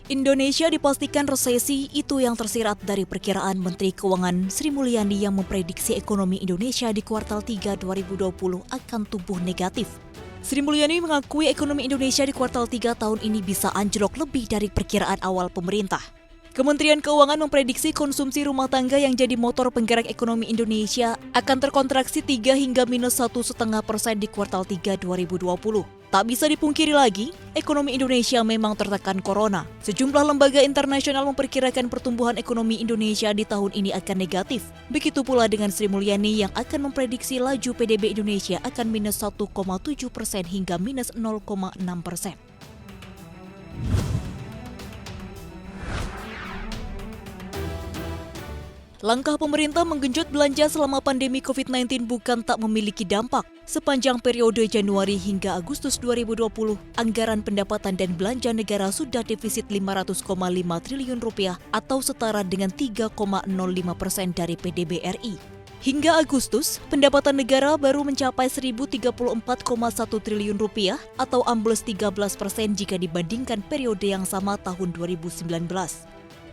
Indonesia dipastikan resesi, itu yang tersirat dari perkiraan Menteri Keuangan Sri Mulyani yang memprediksi ekonomi Indonesia di kuartal 3 2020 akan tumbuh negatif. Sri Mulyani mengakui ekonomi Indonesia di kuartal 3 tahun ini bisa anjlok lebih dari perkiraan awal pemerintah. Kementerian Keuangan memprediksi konsumsi rumah tangga yang jadi motor penggerak ekonomi Indonesia akan terkontraksi 3 hingga minus 1,5% di kuartal 3 2020. Tak bisa dipungkiri lagi, ekonomi Indonesia memang tertekan corona. Sejumlah lembaga internasional memperkirakan pertumbuhan ekonomi Indonesia di tahun ini akan negatif. Begitu pula dengan Sri Mulyani yang akan memprediksi laju PDB Indonesia akan minus 1,7% hingga minus 0,6%. Langkah pemerintah menggenjot belanja selama pandemi COVID-19 bukan tak memiliki dampak. Sepanjang periode Januari hingga Agustus 2020, anggaran pendapatan dan belanja negara sudah defisit 500,5 triliun rupiah atau setara dengan 3,05% dari PDB RI. Hingga Agustus, pendapatan negara baru mencapai 1.034,1 triliun rupiah atau ambles 13% jika dibandingkan periode yang sama tahun 2019.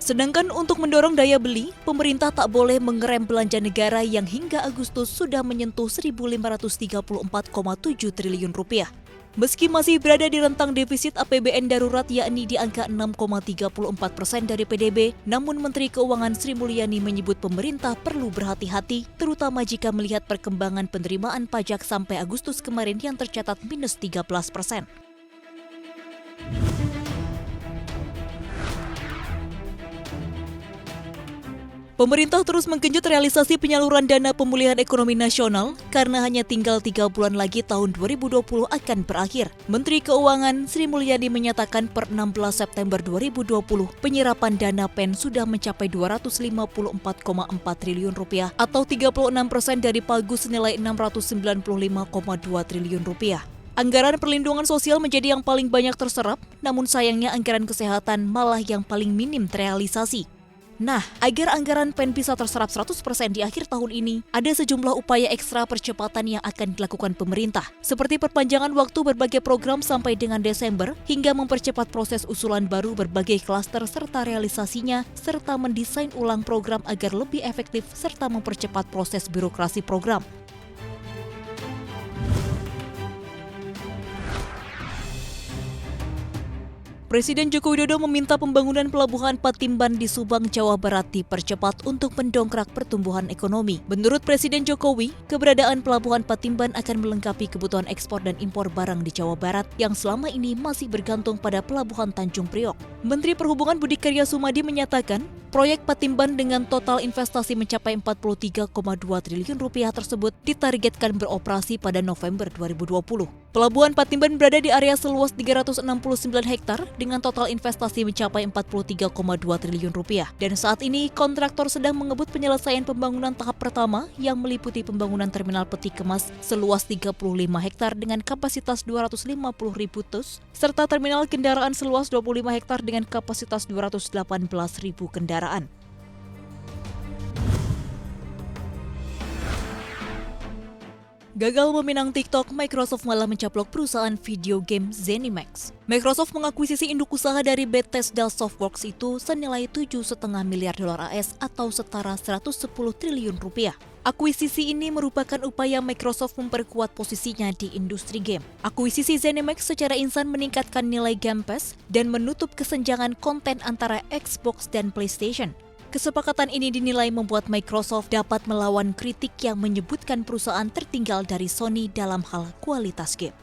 Sedangkan untuk mendorong daya beli, pemerintah tak boleh mengerem belanja negara yang hingga Agustus sudah menyentuh 1.534,7 triliun rupiah. Meski masih berada di rentang defisit APBN darurat yakni di angka 6,34% dari PDB, namun Menteri Keuangan Sri Mulyani menyebut pemerintah perlu berhati-hati, terutama jika melihat perkembangan penerimaan pajak sampai Agustus kemarin yang tercatat minus 13%. Pemerintah terus menggenjot realisasi penyaluran dana pemulihan ekonomi nasional karena hanya tinggal 3 bulan lagi tahun 2020 akan berakhir. Menteri Keuangan Sri Mulyani menyatakan per 16 September 2020 penyerapan dana PEN sudah mencapai 254,4 triliun rupiah atau 36% dari pagu senilai 695,2 triliun rupiah. Anggaran perlindungan sosial menjadi yang paling banyak terserap, namun sayangnya anggaran kesehatan malah yang paling minim terrealisasi. Nah, agar anggaran PEN bisa terserap 100% di akhir tahun ini, ada sejumlah upaya ekstra percepatan yang akan dilakukan pemerintah, seperti perpanjangan waktu berbagai program sampai dengan Desember, hingga mempercepat proses usulan baru berbagai klaster serta realisasinya, serta mendesain ulang program agar lebih efektif, serta mempercepat proses birokrasi program. Presiden Joko Widodo meminta pembangunan pelabuhan Patimban di Subang, Jawa Barat dipercepat untuk mendongkrak pertumbuhan ekonomi. Menurut Presiden Jokowi, keberadaan pelabuhan Patimban akan melengkapi kebutuhan ekspor dan impor barang di Jawa Barat yang selama ini masih bergantung pada pelabuhan Tanjung Priok. Menteri Perhubungan Budi Karya Sumadi menyatakan, proyek Patimban dengan total investasi mencapai 43,2 triliun rupiah tersebut ditargetkan beroperasi pada November 2020. Pelabuhan Patimban berada di area seluas 369 hektar dengan total investasi mencapai 43,2 triliun rupiah. Dan saat ini kontraktor sedang mengebut penyelesaian pembangunan tahap pertama yang meliputi pembangunan terminal peti kemas seluas 35 hektar dengan kapasitas 250.000 tus serta terminal kendaraan seluas 25 hektar dengan kapasitas 218.000 kendaraan. Gagal meminang TikTok, Microsoft malah mencaplok perusahaan video game ZeniMax. Microsoft mengakuisisi induk usaha dari Bethesda Softworks itu senilai 7,5 miliar dolar AS atau setara 110 triliun rupiah. Akuisisi ini merupakan upaya Microsoft memperkuat posisinya di industri game. Akuisisi ZeniMax secara instan meningkatkan nilai Game Pass dan menutup kesenjangan konten antara Xbox dan PlayStation. Kesepakatan ini dinilai membuat Microsoft dapat melawan kritik yang menyebutkan perusahaan tertinggal dari Sony dalam hal kualitas game.